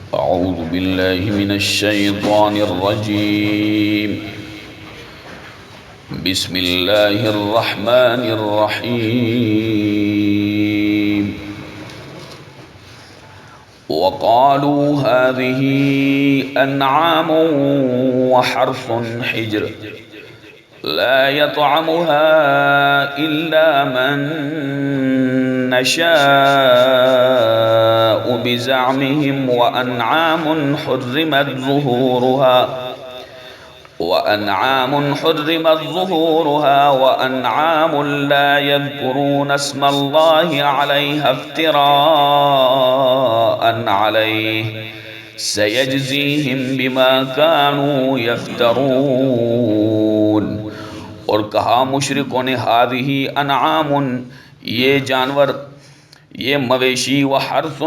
أعوذ بالله من الشيطان الرجيم. بسم الله الرحمن الرحيم. وقالوا هذه أنعام وحرث حجر لا يطعمها إلا من نشاء بزعمهم وأنعام حرمت ظهورها وأنعام لا يذكرون اسم الله عليها افتراء عليه سيجزيهم بما كانوا يفترون. اور کہا مشرکوں نے ہذہ انعام، یہ جانور، یہ مویشی، و حرث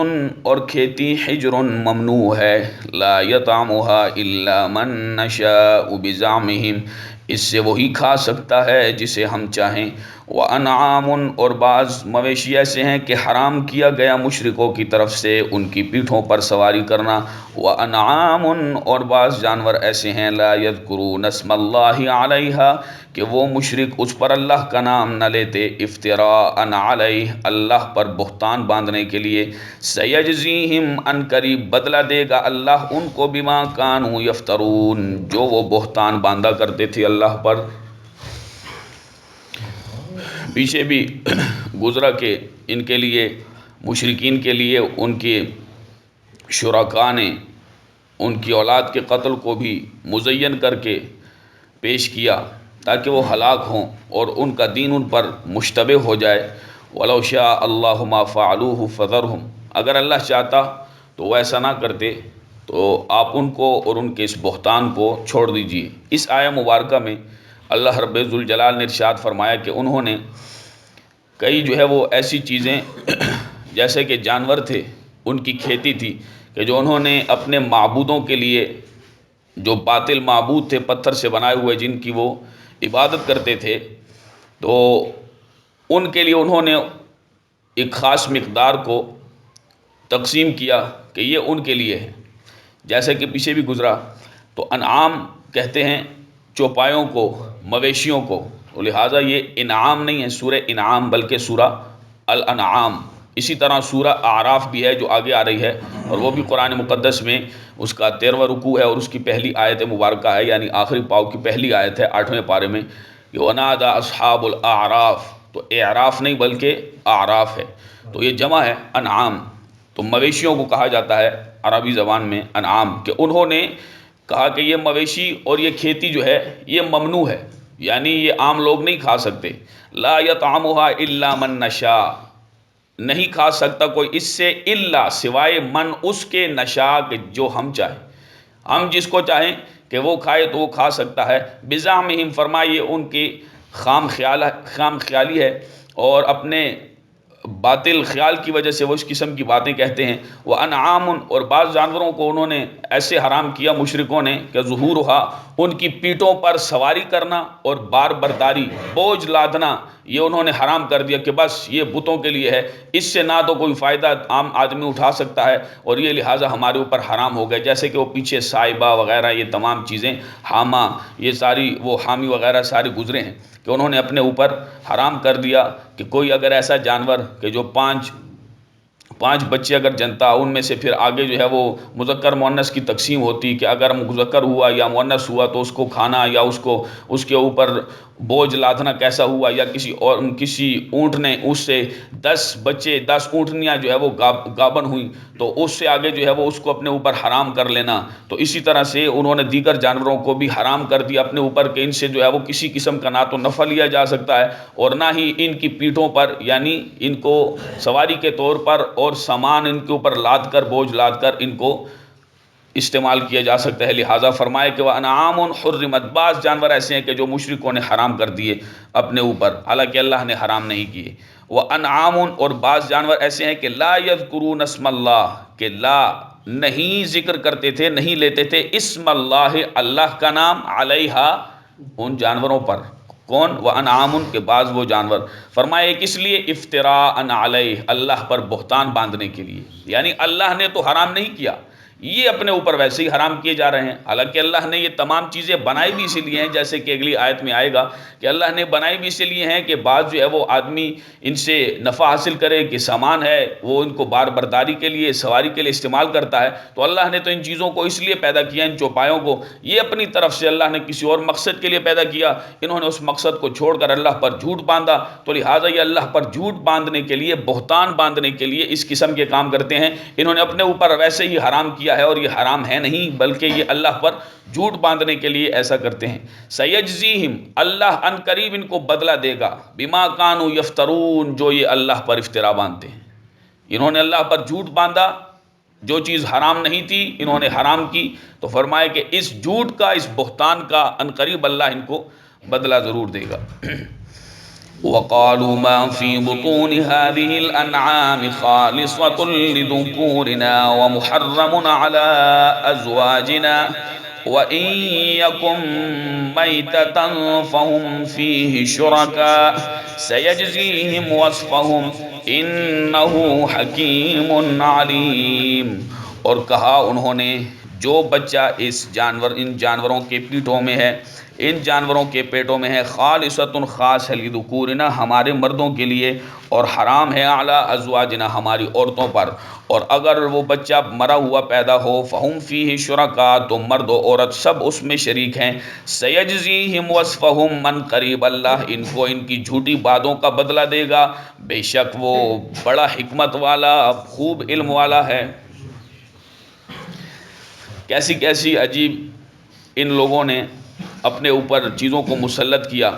اور کھیتی، حجر ممنوع ہے، لا یطعمها الا من نشاء بزعمہم، اس سے وہی کھا سکتا ہے جسے ہم چاہیں، وانعام اور بعض مویشی ایسے ہیں کہ حرام کیا گیا مشرکوں کی طرف سے ان کی پیٹھوں پر سواری کرنا، وانعام اور بعض جانور ایسے ہیں لا یذکرون اسم اللہ علیہا کہ وہ مشرک اس پر اللہ کا نام نہ لیتے، افتراء علیہ اللہ پر بہتان باندھنے کے لیے، سیجزیہم ان قریب بدلہ دے گا اللہ ان کو، بما کانوا یفترون جو وہ بہتان باندھا کرتے تھے اللہ پر۔ پیچھے بھی گزرا کہ ان کے لیے، مشرکین کے لیے، ان کے شرکاء نے ان کی اولاد کے قتل کو بھی مزین کر کے پیش کیا تاکہ وہ ہلاک ہوں اور ان کا دین ان پر مشتبہ ہو جائے۔ وَلَوْ شَاءَ اللَّهُ مَا فَعَلُوهُ فَذَرْهُمْ، اگر اللہ چاہتا تو وہ ایسا نہ کرتے، تو آپ ان کو اور ان کے اس بہتان کو چھوڑ دیجیے۔ اس آیہ مبارکہ میں اللہ رب ذوالجلال نے ارشاد فرمایا کہ انہوں نے کئی وہ ایسی چیزیں جیسے کہ جانور تھے، ان کی کھیتی تھی کہ جو انہوں نے اپنے معبودوں کے لیے، جو باطل معبود تھے پتھر سے بنائے ہوئے جن کی وہ عبادت کرتے تھے، تو ان کے لیے انہوں نے ایک خاص مقدار کو تقسیم کیا کہ یہ ان کے لیے ہے، جیسے کہ پیچھے بھی گزرا۔ تو انعام کہتے ہیں چوپایوں کو، مویشیوں کو، لہٰذا یہ انعام نہیں ہے سورہ انعام بلکہ سورہ الانعام۔ اسی طرح سورہ اعراف بھی ہے جو آگے آ رہی ہے، اور وہ بھی قرآن مقدس میں اس کا 13واں رکوع ہے اور اس کی پہلی آیت مبارکہ ہے، یعنی آخری پاؤ کی پہلی آیت ہے 8ویں پارے میں، کہ وَنَادَى أَصْحَابُ الْأَعْرَافِ، تو اعراف نہیں بلکہ اعراف ہے، تو یہ جمع ہے انعام۔ تو مویشیوں کو کہا جاتا ہے عربی زبان میں انعام، کہ انہوں نے کہا کہ یہ مویشی اور یہ کھیتی جو ہے یہ ممنوع ہے، یعنی یہ عام لوگ نہیں کھا سکتے، لا یطعمها الا من نشاء، نہیں کھا سکتا کوئی اس سے، الا سوائے، من اس کے، نشاء کہ جو ہم چاہیں، ہم جس کو چاہیں کہ وہ کھائے تو وہ کھا سکتا ہے، بزعمہم فرمائیے ان کی خام خیالی ہے اور اپنے باطل خیال کی وجہ سے وہ اس قسم کی باتیں کہتے ہیں۔ وہ انعام اور بعض جانوروں کو انہوں نے ایسے حرام کیا مشرکوں نے کہ ظہورها ان کی پیٹھوں پر سواری کرنا اور بار برداری، بوجھ لادنا، یہ انہوں نے حرام کر دیا کہ بس یہ بتوں کے لیے ہے، اس سے نہ تو کوئی فائدہ عام آدمی اٹھا سکتا ہے اور یہ لہٰذا ہمارے اوپر حرام ہو گئے، جیسے کہ وہ پیچھے صائبہ وغیرہ یہ تمام چیزیں، حامہ، یہ ساری وہ حامی وغیرہ سارے گزرے ہیں کہ انہوں نے اپنے اوپر حرام کر دیا کہ کوئی اگر ایسا جانور کہ جو پانچ بچے اگر جنتا، ان میں سے پھر آگے وہ مذکر مؤنث کی تقسیم ہوتی کہ اگر مذکر ہوا یا مؤنث ہوا تو اس کو کھانا یا اس کے اوپر بوجھ لادنا کیسا ہوا، یا کسی اونٹ نے اس سے 10 بچے 10 اونٹنیاں وہ گابن ہوئیں تو اس سے آگے وہ اس کو اپنے اوپر حرام کر لینا۔ تو اسی طرح سے انہوں نے دیگر جانوروں کو بھی حرام کر دیا اپنے اوپر کہ ان سے وہ کسی قسم کا نہ تو نفع لیا جا سکتا ہے اور نہ ہی ان کی پیٹھوں پر، یعنی ان کو سواری کے طور پر اور سامان ان کے اوپر لاد کر، بوجھ لاد کر ان کو استعمال کیا جا سکتا ہے۔ لہٰذا فرمائے کہ وَأَنْعَامٌ حُرِّمَتْ، بعض جانور ایسے ہیں کہ جو مشرکوں نے حرام کر دیے اپنے اوپر، حالانکہ اللہ نے حرام نہیں کیے۔ وَأَنْعَامٌ اور بعض جانور ایسے ہیں کہ لَا يَذْكُرُونَ اسْمَ اللَّهِ، کہ لا نہیں ذکر کرتے تھے، نہیں لیتے تھے اسم اللہ، اللہ کا نام، علیہا ان جانوروں پر۔ کون؟ وَأَنْعَامٌ کے بعض وہ جانور، فرمائے کس لیے؟ افتراء علیہ، اللہ پر بہتان باندھنے کے لیے، یعنی اللہ نے تو حرام نہیں کیا، یہ اپنے اوپر ویسے ہی حرام کیے جا رہے ہیں۔ حالانکہ اللہ نے یہ تمام چیزیں بنائی بھی اسی لیے ہیں، جیسے کہ اگلی آیت میں آئے گا کہ اللہ نے بنائی بھی اسی لیے ہیں کہ بعض جو ہے وہ آدمی ان سے نفع حاصل کرے، کہ سامان ہے وہ ان کو بار برداری کے لیے، سواری کے لیے استعمال کرتا ہے، تو اللہ نے تو ان چیزوں کو اس لیے پیدا کیا، ان چوپایوں کو، یہ اپنی طرف سے اللہ نے کسی اور مقصد کے لیے پیدا کیا، انہوں نے اس مقصد کو چھوڑ کر اللہ پر جھوٹ باندھا، تو لہٰذا یہ اللہ پر جھوٹ باندھنے کے لیے، بہتان باندھنے کے لیے اس قسم کے کام کرتے ہیں۔ انہوں نے اپنے اوپر ویسے ہی حرام کیا ہے، اور یہ حرام ہے نہیں بلکہ یہ اللہ پر جھوٹ باندھنے کے لیے ایسا کرتے ہیں۔ سیجزیہم، اللہ ان قریب ان کو بدلہ دے گا، بما کانوا یفترون، جو یہ اللہ پر افطرا باندھتے ہیں۔ انہوں نے اللہ پر جھوٹ باندھا، جو چیز حرام نہیں تھی انہوں نے حرام کی، تو فرمائے کہ اس جھوٹ کا، اس بہتان کا ان قریب اللہ ان کو بدلہ ضرور دے گا۔ وَقَالُوا مَا فِي بُطُونِ هَٰذِهِ الْأَنْعَامِ خَالِصَةٌ لِذُكُورِنَا وَمُحَرَّمٌ عَلَىٰ أَزْوَاجِنَا وَإِن يَكُن مَّيْتَةً فَهُمْ فِيهِ شُرَكَاءُ سَيَجْزِيهِمْ وَصْفَهُمْ إِنَّهُ حَكِيمٌ عَلِيمٌ۔ اور کہا انہوں نے، جو بچہ ان جانوروں کے پیٹوں میں ہے، ان جانوروں کے پیٹوں میں ہے، خالصۃ خاص ہے، لذکورنا ہمارے مردوں کے لیے، اور حرام ہے اعلیٰ ازواجنا ہماری عورتوں پر، اور اگر وہ بچہ مرا ہوا پیدا ہو، فہم فیہ شرکاء تو مرد و عورت سب اس میں شریک ہیں، سیجزیہم وصفہم من قریب اللہ ان کو ان کی جھوٹی باتوں کا بدلہ دے گا، بے شک وہ بڑا حکمت والا، خوب علم والا ہے۔ کیسی کیسی عجیب ان لوگوں نے اپنے اوپر چیزوں کو مسلط کیا،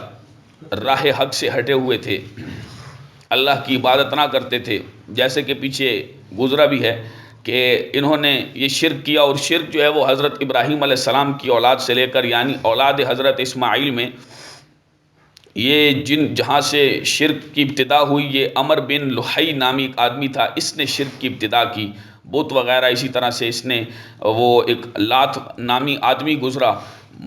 راہ حق سے ہٹے ہوئے تھے، اللہ کی عبادت نہ کرتے تھے، جیسے کہ پیچھے گزرا بھی ہے کہ انہوں نے یہ شرک کیا، اور شرک جو ہے وہ حضرت ابراہیم علیہ السلام کی اولاد سے لے کر، یعنی اولاد حضرت اسماعیل میں، یہ جہاں سے شرک کی ابتدا ہوئی، یہ عمر بن لحی نامی ایک آدمی تھا، اس نے شرک کی ابتدا کی، بت وغیرہ، اسی طرح سے اس نے وہ ایک لات نامی آدمی گزرا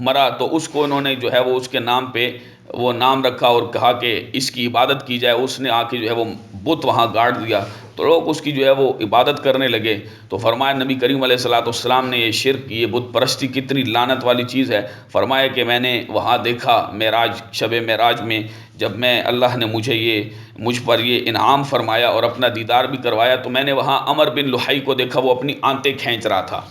مرا، تو اس کو انہوں نے جو ہے وہ اس کے نام پہ وہ نام رکھا اور کہا کہ اس کی عبادت کی جائے، اس نے آ کے جو ہے وہ بت وہاں گاڑ دیا، تو لوگ اس کی جو ہے وہ عبادت کرنے لگے، تو فرمایا نبی کریم علیہ السلام نے یہ شرک، یہ بت پرستی کتنی لعنت والی چیز ہے، فرمایا کہ میں نے وہاں دیکھا شب معراج میں، جب میں اللہ نے مجھ پر یہ انعام فرمایا اور اپنا دیدار بھی کروایا، تو میں نے وہاں عمر بن لحی کو دیکھا، وہ اپنی آنتیں کھینچ رہا تھا،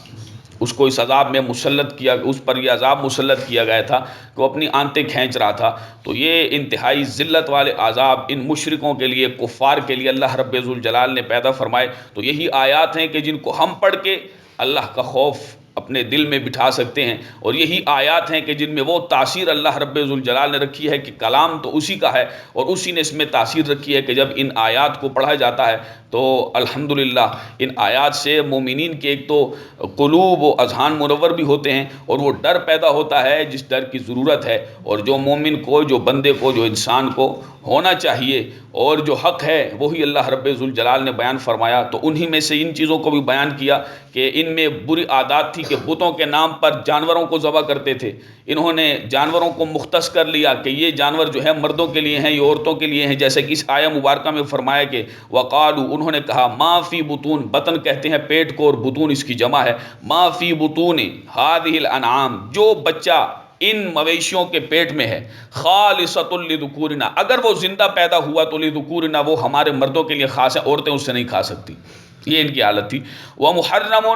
اس کو اس عذاب میں مسلط کیا، اس پر یہ عذاب مسلط کیا گیا تھا کہ وہ اپنی آنتیں کھینچ رہا تھا۔ تو یہ انتہائی ذلت والے عذاب ان مشرکوں کے لیے، کفار کے لیے اللہ رب ذوالجلال نے پیدا فرمائے، تو یہی آیات ہیں کہ جن کو ہم پڑھ کے اللہ کا خوف اپنے دل میں بٹھا سکتے ہیں، اور یہی آیات ہیں کہ جن میں وہ تاثیر اللہ رب ذوالجلال نے رکھی ہے کہ کلام تو اسی کا ہے، اور اسی نے اس میں تاثیر رکھی ہے کہ جب ان آیات کو پڑھا جاتا ہے تو الحمدللہ ان آیات سے مومنین کے ایک تو قلوب و اذہان منور بھی ہوتے ہیں، اور وہ ڈر پیدا ہوتا ہے جس ڈر کی ضرورت ہے، اور جو مومن کو، جو بندے کو، جو انسان کو ہونا چاہیے، اور جو حق ہے وہی اللہ رب ذوالجلال نے بیان فرمایا، تو انہی میں سے ان چیزوں کو بھی بیان کیا کہ ان میں بری عادات تھی کہ بتوں کے نام پر جانوروں کو ذبح کرتے تھے، انہوں نے جانوروں کو مختص کر لیا کہ یہ جانور جو ہے مردوں کے لیے ہیں، یہ عورتوں کے لیے ہیں، جیسے کہ اس آیہ مبارکہ میں فرمایا کہ وقالو، انہوں نے کہا، ما فی بطون، بطن کہتے ہیں پیٹ کو، اور بطون اس کی جمع ہے، ما فی بطون ہذہ الانعام، جو بچہ ان مویشیوں کے پیٹ میں ہے، خالصۃ لذکورنا، اگر وہ زندہ پیدا ہوا تو لذکورنا وہ ہمارے مردوں کے لیے خاص ہے، عورتیں اس سے نہیں کھا سکتی، یہ ان کی حالت تھی۔ ومحرم،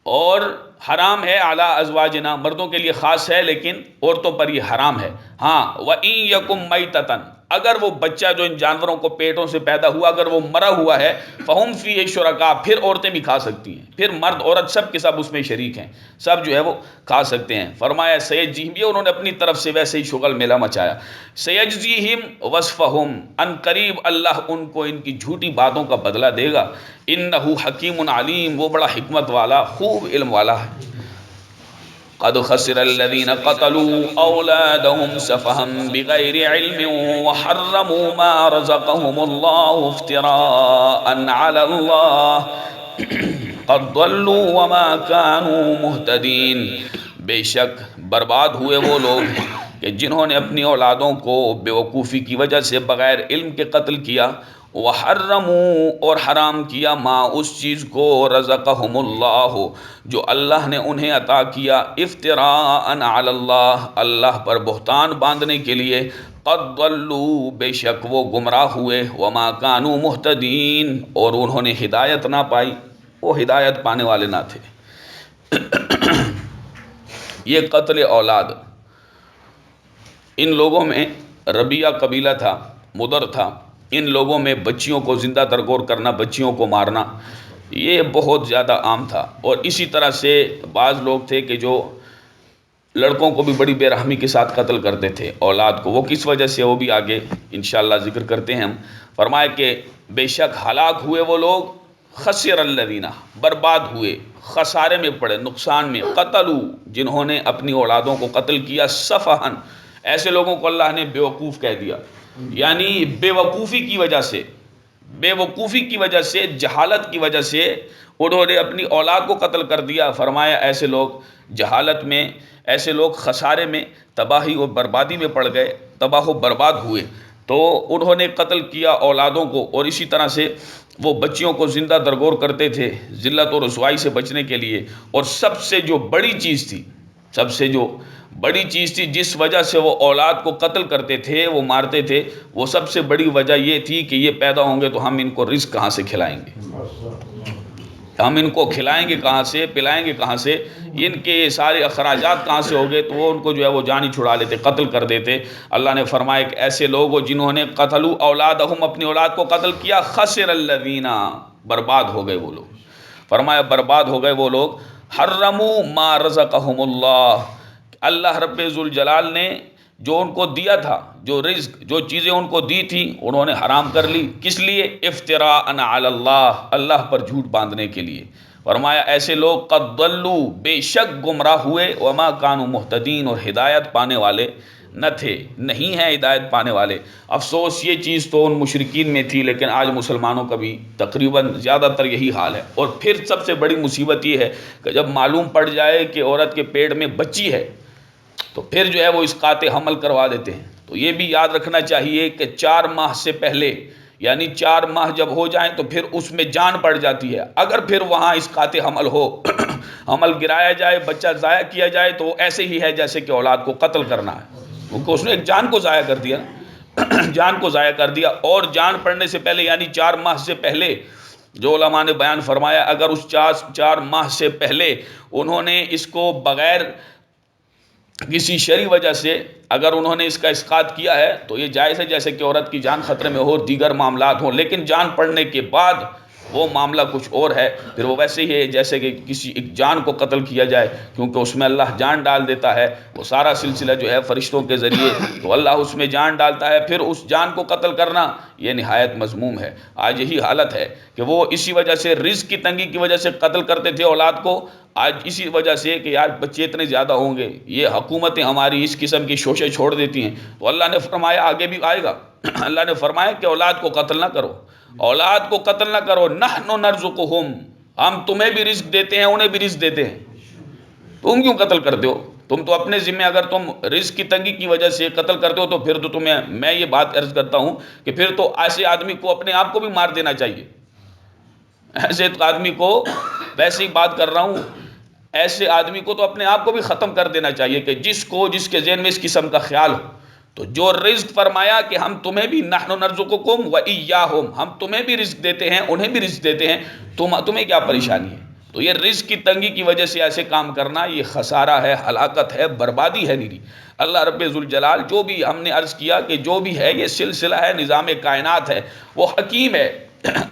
اور حرام ہے، اعلیٰ ازواجنا مردوں کے لیے خاص ہے لیکن عورتوں پر یہ حرام ہے۔ ہاں، وَإِن يَكُن مَيْتَةً، اگر وہ بچہ جو ان جانوروں کو پیٹوں سے پیدا ہوا اگر وہ مرا ہوا ہے، فَهُمْ فِيهِ شُرَكَاء، پھر عورتیں بھی کھا سکتی ہیں، پھر مرد عورت سب کے سب اس میں شریک ہیں، سب جو ہے وہ کھا سکتے ہیں۔ فرمایا سیجزیہم، یہ انہوں نے اپنی طرف سے ویسے ہی شغل میلہ مچایا، سیجزیہم وصفہم، ان قریب اللہ ان کو ان کی جھوٹی باتوں کا بدلہ دے گا، انہ حکیم علیم، وہ بڑا حکمت والا، خوب علم والا ہے۔ قد خسر الذين قتلوا أولادهم سفها بغير علم وحرموا ما رزقهم الله افتراء على الله قد ضلوا وما كانوا مهتدين، بے شک برباد ہوئے وہ لوگ کہ جنہوں نے اپنی اولادوں کو بے وقوفی کی وجہ سے بغیر علم کے قتل کیا، وحرموا اور حرام کیا ما اس چیز کو رزقہم اللہ جو اللہ نے انہیں عطا کیا افتراء علی اللہ اللہ پر بہتان باندھنے کے لیے قد ضلوا بے شک وہ گمراہ ہوئے وما کانوا مہتدین اور انہوں نے ہدایت نہ پائی وہ ہدایت پانے والے نہ تھے۔ یہ قتل اولاد، ان لوگوں میں ربیہ قبیلہ تھا، مدر تھا، ان لوگوں میں بچیوں کو زندہ درگور کرنا، بچیوں کو مارنا یہ بہت زیادہ عام تھا۔ اور اسی طرح سے بعض لوگ تھے کہ جو لڑکوں کو بھی بڑی بے رحمی کے ساتھ قتل کرتے تھے اولاد کو، وہ کس وجہ سے وہ بھی آگے انشاءاللہ ذکر کرتے ہیں ہم۔ فرمائے کہ بے شک ہلاک ہوئے وہ لوگ، خسر الذین برباد ہوئے، خسارے میں پڑے، نقصان میں، قتلوا جنہوں نے اپنی اولادوں کو قتل کیا، سفہن ایسے لوگوں کو اللہ نے بیوقوف کہہ دیا، یعنی بے وقوفی کی وجہ سے، بے وقوفی کی وجہ سے، جہالت کی وجہ سے انہوں نے اپنی اولاد کو قتل کر دیا۔ فرمایا ایسے لوگ جہالت میں، ایسے لوگ خسارے میں، تباہی اور بربادی میں پڑ گئے، تباہ و برباد ہوئے، تو انہوں نے قتل کیا اولادوں کو۔ اور اسی طرح سے وہ بچیوں کو زندہ درگور کرتے تھے ذلت اور رسوائی سے بچنے کے لیے۔ اور سب سے جو بڑی چیز تھی، سب سے جو بڑی چیز تھی جس وجہ سے وہ اولاد کو قتل کرتے تھے، وہ مارتے تھے، وہ سب سے بڑی وجہ یہ تھی کہ یہ پیدا ہوں گے تو ہم ان کو رزق کہاں سے کھلائیں گے، ہم ان کو کھلائیں گے کہاں سے، پلائیں گے کہاں سے، ان کے سارے اخراجات کہاں سے ہو گئے، تو وہ ان کو جو ہے وہ جان ہی چھڑا لیتے، قتل کر دیتے۔ اللہ نے فرمایا کہ ایسے لوگ جنہوں نے قتلوا اولادہم اپنی اولاد کو قتل کیا، خسر الذین برباد ہو گئے وہ لوگ۔ فرمایا برباد ہو گئے وہ لوگ، حرموا ما رزقہم اللہ اللہ رب ذوالجلال نے جو ان کو دیا تھا، جو رزق، جو چیزیں ان کو دی تھی انہوں نے حرام کر لی۔ کس لیے؟ افتراء علی اللہ اللہ پر جھوٹ باندھنے کے لیے۔ فرمایا ایسے لوگ قد ضلوا بے شک گمراہ ہوئے، وما کانوا مہتدین اور ہدایت پانے والے نہ تھے، نہیں ہیں ہدایت پانے والے۔ افسوس یہ چیز تو ان مشرکین میں تھی، لیکن آج مسلمانوں کا بھی تقریباً زیادہ تر یہی حال ہے۔ اور پھر سب سے بڑی مصیبت یہ ہے کہ جب معلوم پڑ جائے کہ عورت کے پیٹ میں بچی ہے تو پھر جو ہے وہ اسقاط حمل کروا دیتے ہیں۔ تو یہ بھی یاد رکھنا چاہیے کہ 4 ماہ سے پہلے، یعنی 4 ماہ جب ہو جائیں تو پھر اس میں جان پڑ جاتی ہے۔ اگر پھر وہاں اسقاط حمل ہو، حمل گرایا جائے، بچہ ضائع کیا جائے، تو وہ ایسے ہی ہے جیسے کہ اولاد کو قتل کرنا ہے، کیونکہ اس نے ایک جان کو ضائع کر دیا، جان کو ضائع کر دیا۔ اور جان پڑنے سے پہلے یعنی 4 ماہ سے پہلے، جو علماء نے بیان فرمایا اگر اس 4 ماہ سے پہلے انہوں نے اس کو بغیر کسی شرعی وجہ سے اگر انہوں نے اس کا اسقاط کیا ہے تو یہ جائز ہے، جیسے کہ عورت کی جان خطرے میں ہو، دیگر معاملات ہوں۔ لیکن جان پڑنے کے بعد وہ معاملہ کچھ اور ہے، پھر وہ ویسے ہی ہے جیسے کہ کسی ایک جان کو قتل کیا جائے، کیونکہ اس میں اللہ جان ڈال دیتا ہے۔ وہ سارا سلسلہ جو ہے فرشتوں کے ذریعے تو اللہ اس میں جان ڈالتا ہے، پھر اس جان کو قتل کرنا یہ نہایت مذموم ہے۔ آج یہی حالت ہے کہ وہ اسی وجہ سے، رزق کی تنگی کی وجہ سے قتل کرتے تھے اولاد کو، آج اسی وجہ سے کہ یار بچے اتنے زیادہ ہوں گے، یہ حکومتیں ہماری اس قسم کی شوشے چھوڑ دیتی ہیں، تو اللہ نے فرمایا آگے بھی آئے گا، اللہ نے فرمایا کہ اولاد کو قتل نہ کرو، اولاد کو قتل نہ کرو، نحن نرزقہم ہم تمہیں بھی رزق دیتے ہیں، انہیں بھی رزق دیتے ہیں، تم کیوں قتل کرتے ہو؟ تم تو اپنے ذمہ، اگر تم رزق کی تنگی کی وجہ سے قتل کرتے ہو تو پھر تو تمہیں، میں یہ بات عرض کرتا ہوں کہ پھر تو ایسے آدمی کو اپنے آپ کو بھی مار دینا چاہیے۔ ایسے آدمی کو، ویسے ہی بات کر رہا ہوں، ایسے آدمی کو تو اپنے آپ کو بھی ختم کر دینا چاہیے کہ جس کے ذہن میں اس قسم کا خیال ہو۔ تو جو رزق فرمایا کہ ہم تمہیں بھی، نحن نرزقکم وإیاہم ہم تمہیں بھی رزق دیتے ہیں، انہیں بھی رزق دیتے ہیں، تمہیں کیا پریشانی ہے؟ تو یہ رزق کی تنگی کی وجہ سے ایسے کام کرنا یہ خسارہ ہے، ہلاکت ہے، بربادی ہے نیری۔ اللہ رب ذوالجلال جو بھی ہم نے عرض کیا کہ جو بھی ہے یہ سلسلہ ہے، نظام کائنات ہے، وہ حکیم ہے،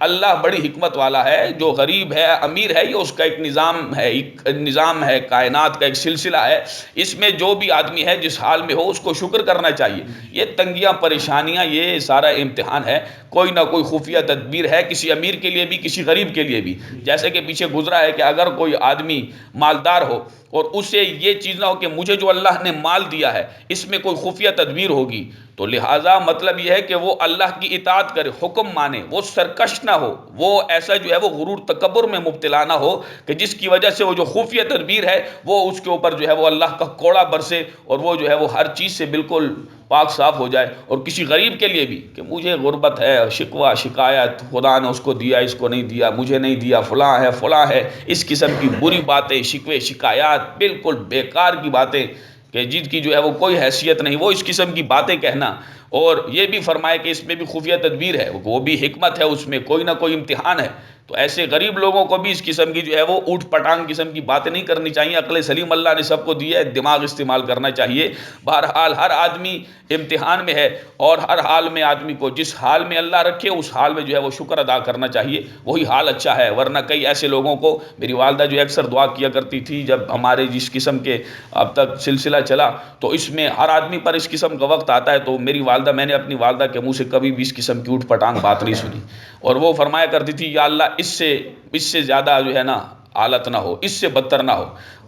اللہ بڑی حکمت والا ہے۔ جو غریب ہے، امیر ہے، یہ اس کا ایک نظام ہے، کائنات کا ایک سلسلہ ہے۔ اس میں جو بھی آدمی ہے جس حال میں ہو اس کو شکر کرنا چاہیے۔ یہ تنگیاں، پریشانیاں، یہ سارا امتحان ہے، کوئی نہ کوئی خفیہ تدبیر ہے، کسی امیر کے لیے بھی، کسی غریب کے لیے بھی۔ جیسے کہ پیچھے گزرا ہے کہ اگر کوئی آدمی مالدار ہو اور اسے یہ چیز نہ ہو کہ مجھے جو اللہ نے مال دیا ہے اس میں کوئی خفیہ تدبیر ہوگی، تو لہٰذا مطلب یہ ہے کہ وہ اللہ کی اطاعت کرے، حکم مانے، وہ سرکش نہ ہو، وہ ایسا جو ہے وہ غرور تکبر میں مبتلا نہ ہو کہ جس کی وجہ سے وہ جو خفیہ تدبیر ہے وہ اس کے اوپر جو ہے وہ اللہ کا کوڑا برسے اور وہ جو ہے وہ ہر چیز سے بالکل پاک صاف ہو جائے۔ اور کسی غریب کے لیے بھی کہ مجھے غربت ہے، شکوہ شکایت، خدا نے اس کو دیا، اس کو نہیں دیا، مجھے نہیں دیا، فلاں ہے، اس قسم کی بری باتیں، شکوے شکایات، بالکل بیکار کی باتیں کہ جن کی جو ہے وہ کوئی حیثیت نہیں، وہ اس قسم کی باتیں کہنا۔ اور یہ بھی فرمایا کہ اس میں بھی خفیہ تدبیر ہے، وہ بھی حکمت ہے، اس میں کوئی نہ کوئی امتحان ہے۔ تو ایسے غریب لوگوں کو بھی اس قسم کی جو ہے وہ اوٹ پٹانگ قسم کی باتیں نہیں کرنی چاہیے۔ عقل سلیم اللہ نے سب کو دی ہے، دماغ استعمال کرنا چاہیے۔ بہرحال ہر آدمی امتحان میں ہے، اور ہر حال میں آدمی کو جس حال میں اللہ رکھے اس حال میں جو ہے وہ شکر ادا کرنا چاہیے، وہی حال اچھا ہے۔ ورنہ کئی ایسے لوگوں کو، میری والدہ جو اکثر دعا کیا کرتی تھی جب ہمارے جس قسم کے اب تک سلسلہ چلا، تو اس میں ہر آدمی پر اس قسم کا وقت آتا ہے، تو میری والدہ، میں نے اپنی والدہ کے منہ سے کبھی بھی اس قسم کی اوٹ پٹانگ بات نہیں سنی، اور وہ فرمایا کرتی تھی یا اللہ اس سے زیادہ جو ہے نا حالت نہ ہو، اس سے بدتر نہ ہو۔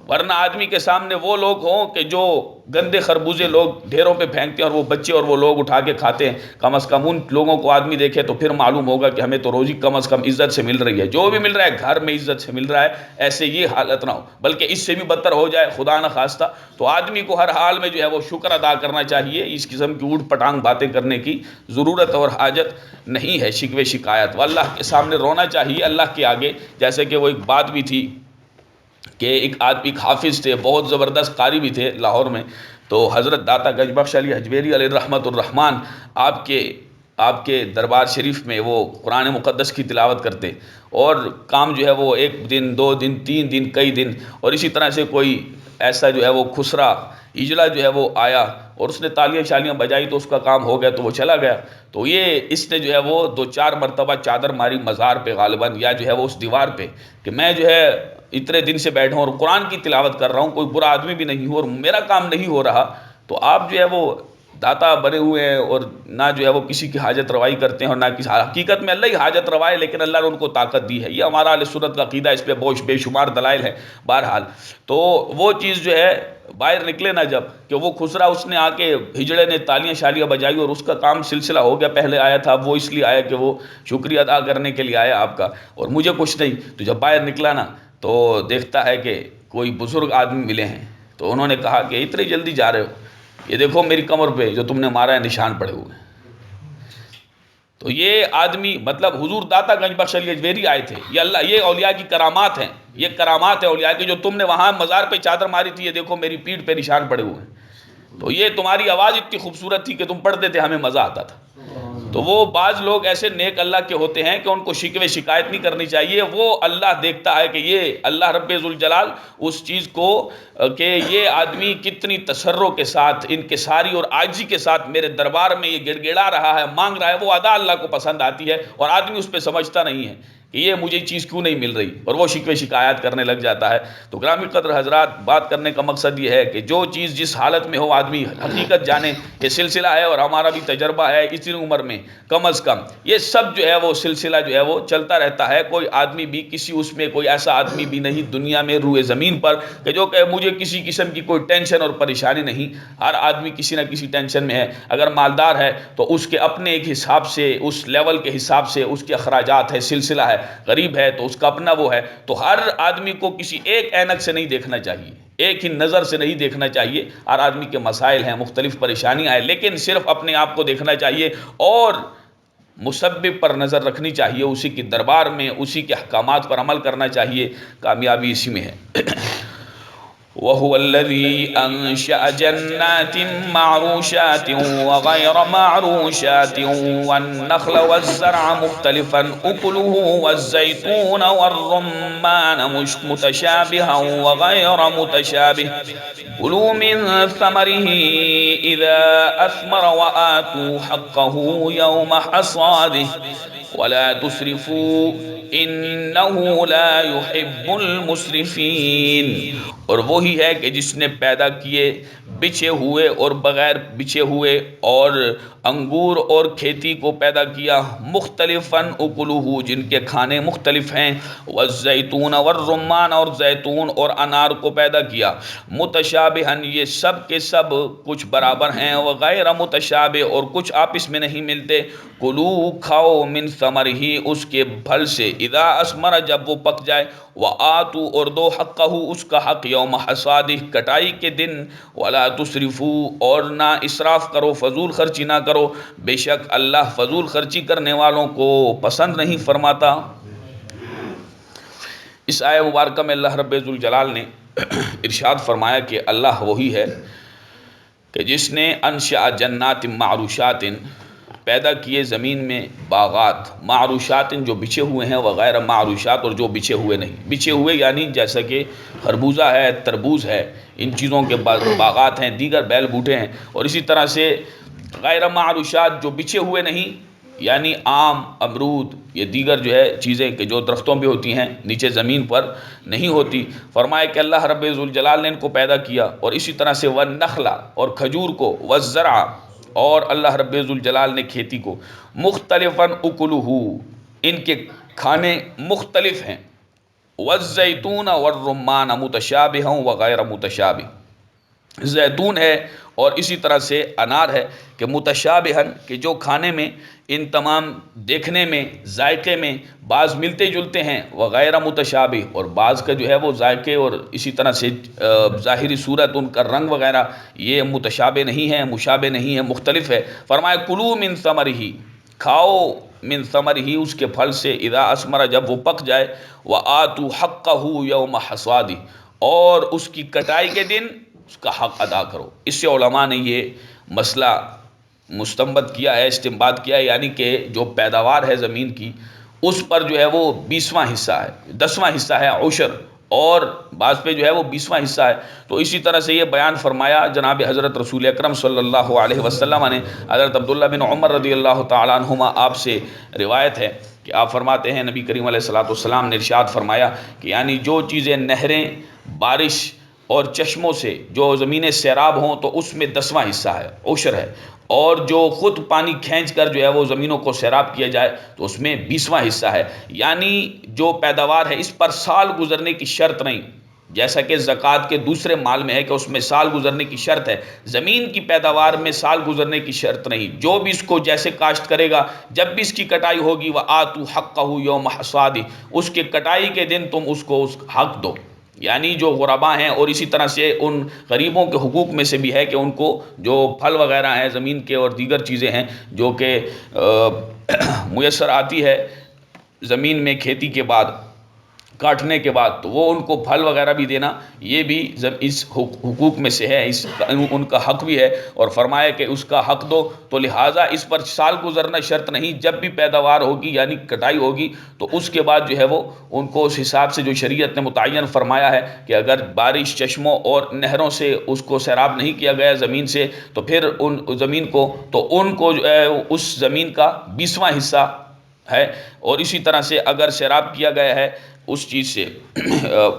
ورنہ آدمی کے سامنے وہ لوگ ہوں کہ جو گندے خربوزے لوگ ڈھیروں پہ پھینکتے ہیں اور وہ بچے اور وہ لوگ اٹھا کے کھاتے ہیں، کم از کم ان لوگوں کو آدمی دیکھے تو پھر معلوم ہوگا کہ ہمیں تو روزی کم از کم عزت سے مل رہی ہے، جو بھی مل رہا ہے گھر میں عزت سے مل رہا ہے۔ ایسے یہ حالت نہ ہو، بلکہ اس سے بھی بدتر ہو جائے خدا نہ خواستہ، تو آدمی کو ہر حال میں جو ہے وہ شکر ادا کرنا چاہیے۔ اس قسم کی اوٹ پٹانگ باتیں کرنے کی ضرورت اور حاجت نہیں ہے، شکوے شکایت، وہ اللہ کے سامنے رونا چاہیے، اللہ کے آگے۔ جیسے کہ وہ ایک بات بھی تھی کہ ایک حافظ تھے، بہت زبردست قاری بھی تھے لاہور میں، تو حضرت داتا گنج بخش علی حجویری علیہ رحمت الرحمن آپ کے دربار شریف میں وہ قرآن مقدس کی تلاوت کرتے، اور کام جو ہے وہ 1 دن 2 دن 3 دن کئی دن، اور اسی طرح سے کوئی ایسا جو ہے وہ خسرا اجلا جو ہے وہ آیا اور اس نے تالیاں شالیاں بجائی تو اس کا کام ہو گیا تو وہ چلا گیا۔ تو اس نے جو ہے وہ 2-4 مرتبہ چادر ماری مزار پہ غالباً، یا جو ہے وہ اس دیوار پہ، کہ میں جو ہے اتنے دن سے بیٹھا ہوں اور قرآن کی تلاوت کر رہا ہوں، کوئی برا آدمی بھی نہیں ہوں اور میرا کام نہیں ہو رہا، تو آپ جو ہے وہ داتا بنے ہوئے ہیں اور نہ جو ہے وہ کسی کی حاجت روائی کرتے ہیں اور نہ کسی، حقیقت میں اللہ ہی حاجت روا ہے، لیکن اللہ نے ان کو طاقت دی ہے۔ یہ ہمارا اہل سنت کا عقیدہ، اس پہ بے شمار دلائل ہے۔ بہرحال تو وہ چیز جو ہے باہر نکلے نہ جب کہ وہ خسرا، اس نے آ کے ہجڑے نے تالیاں شالیاں بجائی اور اس کا کام سلسلہ ہو گیا، پہلے آیا تھا وہ اس لیے آیا کہ وہ شکریہ ادا کرنے کے لیے آیا آپ کا، اور مجھے کچھ نہیں۔ تو جب باہر نکلا نا تو دیکھتا ہے کہ کوئی بزرگ آدمی ملے ہیں، تو انہوں نے کہا کہ اتنی جلدی جا رہے ہو، یہ دیکھو میری کمر پہ جو تم نے مارا ہے نشان پڑے ہوئے ہیں۔ تو یہ آدمی مطلب حضور داتا گنج بخش علی حجویری آئے تھے، یہ اولیاء کی کرامات ہیں، یہ کرامات ہے اولیاء کی، جو تم نے وہاں مزار پہ چادر ماری تھی، یہ دیکھو میری پیٹھ پہ نشان پڑے ہوئے ہیں۔ تو یہ تمہاری آواز اتنی خوبصورت تھی کہ تم پڑھتے تھے، ہمیں مزہ آتا تھا۔ تو وہ بعض لوگ ایسے نیک اللہ کے ہوتے ہیں کہ ان کو شکوے شکایت نہیں کرنی چاہیے، وہ اللہ دیکھتا ہے کہ یہ اللہ رب ذوالجلال اس چیز کو کہ یہ آدمی کتنی تسرع کے ساتھ، انکساری اور عاجزی کے ساتھ میرے دربار میں یہ گڑ گڑا رہا ہے، مانگ رہا ہے، وہ ادا اللہ کو پسند آتی ہے، اور آدمی اس پہ سمجھتا نہیں ہے کہ یہ مجھے چیز کیوں نہیں مل رہی، اور وہ شکوے شکایات کرنے لگ جاتا ہے۔ تو گرامی قدر حضرات، بات کرنے کا مقصد یہ ہے کہ جو چیز جس حالت میں ہو آدمی حقیقت جانے، یہ سلسلہ ہے اور ہمارا بھی تجربہ ہے اتنی عمر میں، کم از کم یہ سب جو ہے وہ سلسلہ جو ہے وہ چلتا رہتا ہے۔ کوئی آدمی بھی اس میں کوئی ایسا آدمی بھی نہیں دنیا میں روئے زمین پر کہ جو کہ مجھے کسی قسم کی کوئی ٹینشن اور پریشانی نہیں۔ ہر آدمی کسی نہ کسی ٹینشن میں ہے۔ اگر مالدار ہے تو اس کے اپنے ایک حساب سے، اس لیول کے حساب سے اس کے اخراجات ہے، سلسلہ ہے۔ غریب ہے تو اس کا اپنا وہ ہے۔ تو ہر آدمی کو کسی ایک اینک سے نہیں دیکھنا چاہیے، ایک ہی نظر سے نہیں دیکھنا چاہیے۔ ہر آدمی کے مسائل ہیں، مختلف پریشانیاں ہیں، لیکن صرف اپنے آپ کو دیکھنا چاہیے اور مسبب پر نظر رکھنی چاہیے، اسی کی دربار میں اسی کے احکامات پر عمل کرنا چاہیے۔ کامیابی اسی میں ہے۔ وَهُوَ الَّذِي أَنشَأَ جَنَّاتٍ مَّعْرُوشَاتٍ وَغَيْرَ مَعْرُوشَاتٍ وَالنَّخْلَ وَالزَّرْعَ مُخْتَلِفًا أُكُلُهُ وَالزَّيْتُونَ وَالرُّمَّانَ مُتَشَابِهًا وَغَيْرَ مُتَشَابِهٍ كُلُوا مِن ثَمَرِهِ إِذَا أَثْمَرَ وَآتُوا حَقَّهُ يَوْمَ حَصَادِهِ وَلَا تُسْرِفُوا إِنَّهُ لَا يُحِبُّ الْمُسْرِفِينَ۔ اور وہی ہے کہ جس نے پیدا کیے بچھے ہوئے اور بغیر بچھے ہوئے، اور انگور اور کھیتی کو پیدا کیا، مختلفاً اکلہ جن کے کھانے مختلف ہیں، والزیتون والرمان اور زیتون اور انار کو پیدا کیا، متشابہن یہ سب کے سب کچھ برابر ہیں، وغیر متشابہ اور کچھ آپس میں نہیں ملتے، کلو کھاؤ من ثمرہ اس کے پھل سے، اذا اثمر جب وہ پک جائے، وآتوا اور دو حقہ اس کا حق یوم حصادہ کٹائی کے دن، ولا تسرفوا اور نہ اسراف کرو، فضول خرچی نہ کرو، بے شک اللہ فضول خرچی کرنے والوں کو پسند نہیں فرماتا۔ اس آیہ مبارکہ میں اللہ رب ذوالجلال نے ارشاد فرمایا کہ اللہ وہی ہے کہ جس نے انشأ جنات معروشات پیدا کیے زمین میں باغات، معروشات جو بچھے ہوئے ہیں، وغیر معروشات اور جو بچھے ہوئے نہیں، بچھے ہوئے یعنی جیسا کہ خربوزہ ہے، تربوز ہے، ان چیزوں کے باغات ہیں، دیگر بیل بوٹے ہیں، اور اسی طرح سے غیر معروشات جو بچھے ہوئے نہیں یعنی آم، امرود، یہ دیگر جو ہے چیزیں کہ جو درختوں پہ ہوتی ہیں نیچے زمین پر نہیں ہوتی۔ فرمایا کہ اللہ رب ذوالجلال نے ان کو پیدا کیا، اور اسی طرح سے والنخل اور کھجور کو، والزرع اور اللہ رب ذوالجلال نے کھیتی کو، مختلفاً اکلہ ان کے کھانے مختلف ہیں، والزیتون والرمان متشابہ وغیر متشابہ، زیتون ہے اور اسی طرح سے انار ہے کہ متشابہن کہ جو کھانے میں ان تمام دیکھنے میں ذائقے میں بعض ملتے جلتے ہیں، وغیر متشابہ اور بعض کا جو ہے وہ ذائقے اور اسی طرح سے ظاہری صورت ان کا رنگ وغیرہ یہ متشابہ نہیں ہے، مشابہ نہیں ہے، مختلف ہے۔ فرمایا کلوا من ثمرہ کھاؤ من ثمرہ اس کے پھل سے، اذا اثمر جب وہ پک جائے، وآتوا حقہ یوم حصادہ اور اس کی کٹائی کے دن اس کا حق ادا کرو۔ اس سے علماء نے یہ مسئلہ مستنبط کیا ہے، استنباط کیا ہے، یعنی کہ جو پیداوار ہے زمین کی اس پر جو ہے وہ 20واں حصہ ہے، 10واں حصہ ہے عشر، اور بعض پہ جو ہے وہ 20واں حصہ ہے۔ تو اسی طرح سے یہ بیان فرمایا جناب حضرت رسول اکرم صلی اللہ علیہ وسلم نے۔ حضرت عبداللہ بن عمر رضی اللہ تعالیٰ عنہما آپ سے روایت ہے کہ آپ فرماتے ہیں نبی کریم علیہ الصلوۃ والسلام نے ارشاد فرمایا کہ یعنی جو چیزیں نہریں، بارش اور چشموں سے جو زمینیں سیراب ہوں تو اس میں 10واں حصہ ہے، عشر ہے، اور جو خود پانی کھینچ کر جو ہے وہ زمینوں کو سیراب کیا جائے تو اس میں 20واں حصہ ہے۔ یعنی جو پیداوار ہے اس پر سال گزرنے کی شرط نہیں، جیسا کہ زکوٰۃ کے دوسرے مال میں ہے کہ اس میں سال گزرنے کی شرط ہے، زمین کی پیداوار میں سال گزرنے کی شرط نہیں، جو بھی اس کو جیسے کاشت کرے گا جب بھی اس کی کٹائی ہوگی، وآتوا حقہ یوم حصادہ اس کے کٹائی کے دن تم اس کو اس حق دو۔ یعنی جو غرباء ہیں اور اسی طرح سے ان غریبوں کے حقوق میں سے بھی ہے کہ ان کو جو پھل وغیرہ ہیں زمین کے اور دیگر چیزیں ہیں جو کہ میسر آتی ہے زمین میں کھیتی کے بعد، کاٹنے کے بعد، تو وہ ان کو پھل وغیرہ بھی دینا یہ بھی اس حقوق میں سے ہے، اس ان کا حق بھی ہے۔ اور فرمایا کہ اس کا حق دو، تو لہٰذا اس پر سال گزرنا شرط نہیں، جب بھی پیداوار ہوگی یعنی کٹائی ہوگی تو اس کے بعد جو ہے وہ ان کو اس حساب سے جو شریعت نے متعین فرمایا ہے کہ اگر بارش، چشموں اور نہروں سے اس کو سیراب نہیں کیا گیا زمین سے تو پھر ان زمین کو تو ان کو جو ہے اس زمین کا 20واں حصہ ہے، اور اسی طرح سے اگر سیراب کیا گیا ہے اس چیز سے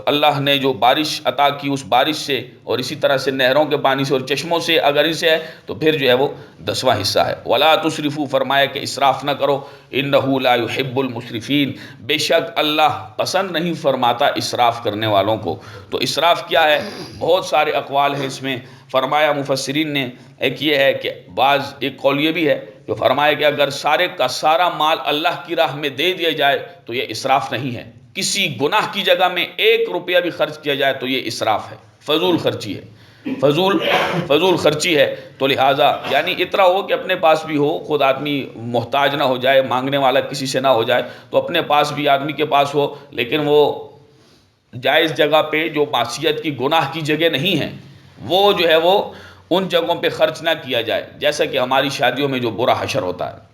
اللہ نے جو بارش عطا کی اس بارش سے اور اسی طرح سے نہروں کے پانی سے اور چشموں سے اگر ان سے ہے تو پھر جو ہے وہ 10واں حصہ ہے۔ ولا تسرفوا فرمایا کہ اسراف نہ کرو، انہ لا يحب المسرفین بے شک اللہ پسند نہیں فرماتا اسراف کرنے والوں کو۔ تو اسراف کیا ہے؟ بہت سارے اقوال ہیں اس میں۔ فرمایا مفسرین نے ایک یہ ہے کہ بعض ایک قول یہ بھی ہے جو فرمایا کہ اگر سارے کا سارا مال اللہ کی راہ میں دے دیا جائے تو یہ اسراف نہیں ہے، کسی گناہ کی جگہ میں 1 روپیہ بھی خرچ کیا جائے تو یہ اسراف ہے، فضول خرچی ہے، فضول خرچی ہے۔ تو لہٰذا یعنی اتنا ہو کہ اپنے پاس بھی ہو، خود آدمی محتاج نہ ہو جائے، مانگنے والا کسی سے نہ ہو جائے، تو اپنے پاس بھی آدمی کے پاس ہو، لیکن وہ جائز جگہ پہ جو معصیت کی گناہ کی جگہ نہیں ہے وہ جو ہے وہ ان جگہوں پہ خرچ نہ کیا جائے۔ جیسا کہ ہماری شادیوں میں جو برا حشر ہوتا ہے،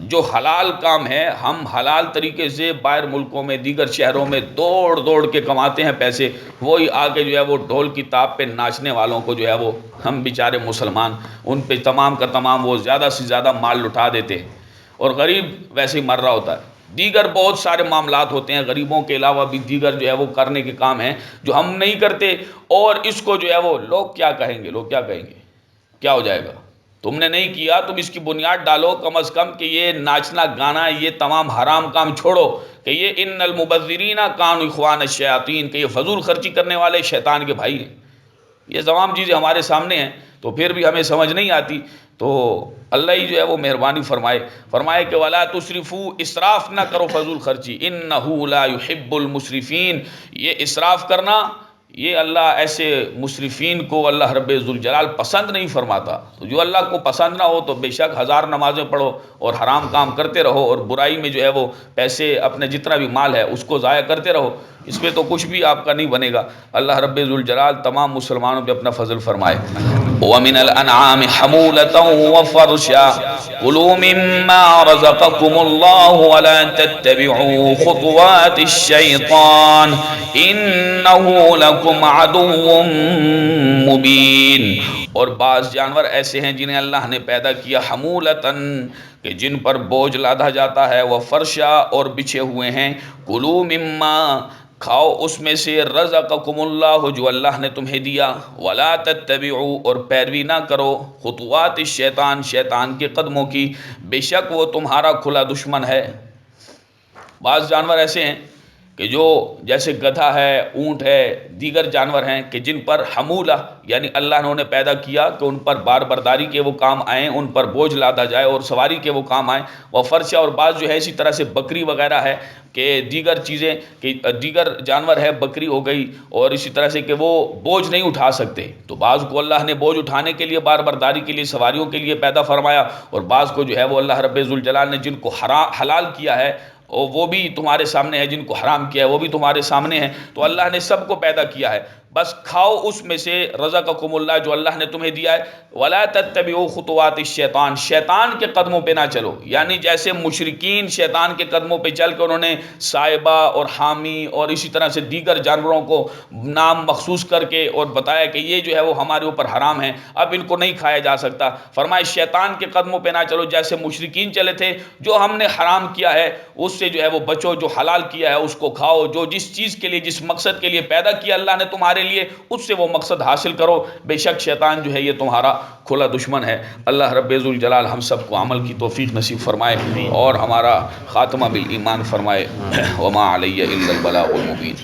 جو حلال کام ہے ہم حلال طریقے سے باہر ملکوں میں دیگر شہروں میں دوڑ کے کماتے ہیں پیسے، وہی آگے جو ہے وہ ڈھول کی تاب پہ ناچنے والوں کو جو ہے وہ ہم بیچارے مسلمان ان پہ تمام کا تمام وہ زیادہ سے زیادہ مال لٹا دیتے ہیں، اور غریب ویسے ہی مر رہا ہوتا ہے۔ دیگر بہت سارے معاملات ہوتے ہیں غریبوں کے علاوہ بھی، دیگر جو ہے وہ کرنے کے کام ہیں جو ہم نہیں کرتے، اور اس کو جو ہے وہ لوگ کیا کہیں گے، لوگ کیا کہیں گے، کیا ہو جائے گا۔ تم نے نہیں کیا، تم اس کی بنیاد ڈالو کم از کم کہ یہ ناچنا گانا، یہ تمام حرام کام چھوڑو، کہ یہ ان المبذرین کانوا اخوان الشیاطین، کہ یہ فضول خرچی کرنے والے شیطان کے بھائی ہیں۔ یہ تمام چیزیں ہمارے سامنے ہیں تو پھر بھی ہمیں سمجھ نہیں آتی۔ تو اللہ ہی جو ہے وہ مہربانی فرمائے کہ ولا تسرفوا، اسراف نہ کرو فضول خرچی، انہ لا يحب المسرفین، یہ اسراف کرنا، یہ اللہ ایسے مسرفین کو اللہ رب ذوالجلال پسند نہیں فرماتا۔ تو جو اللہ کو پسند نہ ہو تو بے شک 1000 نمازیں پڑھو اور حرام کام کرتے رہو اور برائی میں جو ہے وہ پیسے، اپنے جتنا بھی مال ہے اس کو ضائع کرتے رہو، اس پہ تو کچھ بھی آپ کا نہیں بنے گا۔ اللہ رب ذوالجلال تمام مسلمانوں پہ اپنا فضل فرمائے۔ وَمِنَ الْأَنْعَامِ حَمُولَةً وَفَرْشًا كُلُوا مِمَّا رَزَقَكُمُ اللَّهُ وَلَا تَتَّبِعُوا خُطُوَاتِ الشَّيْطَانِ إِنَّهُ لَكُمْ عَدُوٌّ مُبِينٌ۔ اور بعض جانور ایسے ہیں جنہیں اللہ نے پیدا کیا حمولتاً، کہ جن پر بوجھ لادا جاتا ہے، وہ فرشا، اور بچھے ہوئے ہیں، کلو مما، کھاؤ اس میں سے، رزقکم اللہ، جو اللہ نے تمہیں دیا، ولا تتبعوا، اور پیروی نہ کرو، خطوات الشیطان، شیطان کے قدموں کی، بے شک وہ تمہارا کھلا دشمن ہے۔ بعض جانور ایسے ہیں کہ جو جیسے گدھا ہے، اونٹ ہے، دیگر جانور ہیں کہ جن پر حمولہ، یعنی اللہ نے انہیں پیدا کیا کہ ان پر بار برداری کے وہ کام آئیں، ان پر بوجھ لادا جائے اور سواری کے وہ کام آئیں، وہ فرشہ، اور بعض جو ہے اسی طرح سے بکری وغیرہ ہے کہ دیگر چیزیں، کہ دیگر جانور ہے، بکری ہو گئی، اور اسی طرح سے کہ وہ بوجھ نہیں اٹھا سکتے، تو بعض کو اللہ نے بوجھ اٹھانے کے لیے، بار برداری کے لیے، سواریوں کے لیے پیدا فرمایا، اور بعض کو جو ہے وہ اللہ رب ذوالجلال نے جن کو حلال کیا ہے اور وہ بھی تمہارے سامنے ہے، جن کو حرام کیا ہے وہ بھی تمہارے سامنے ہے، تو اللہ نے سب کو پیدا کیا ہے، بس کھاؤ اس میں سے، رزقکم اللہ، جو اللہ نے تمہیں دیا ہے، ولا تتبعوا خطوات الشیطان، شیطان کے قدموں پہ نہ چلو، یعنی جیسے مشرکین شیطان کے قدموں پہ چل کے انہوں نے صائبہ اور حامی اور اسی طرح سے دیگر جانوروں کو نام مخصوص کر کے اور بتایا کہ یہ جو ہے وہ ہمارے اوپر حرام ہے، اب ان کو نہیں کھایا جا سکتا، فرمائے شیطان کے قدموں پہ نہ چلو، جیسے مشرکین چلے تھے، جو ہم نے حرام کیا ہے اس سے جو ہے وہ بچو، جو حلال کیا ہے اس کو کھاؤ، جو جس چیز کے لیے، جس مقصد کے لیے پیدا کیا اللہ نے تمہارے لیے، اس سے وہ مقصد حاصل کرو، بے شک شیطان جو ہے یہ تمہارا کھلا دشمن ہے۔ اللہ رب ذوالجلال ہم سب کو عمل کی توفیق نصیب فرمائے اور ہمارا خاتمہ بالایمان فرمائے۔ وما علی الا البلاغ المبین۔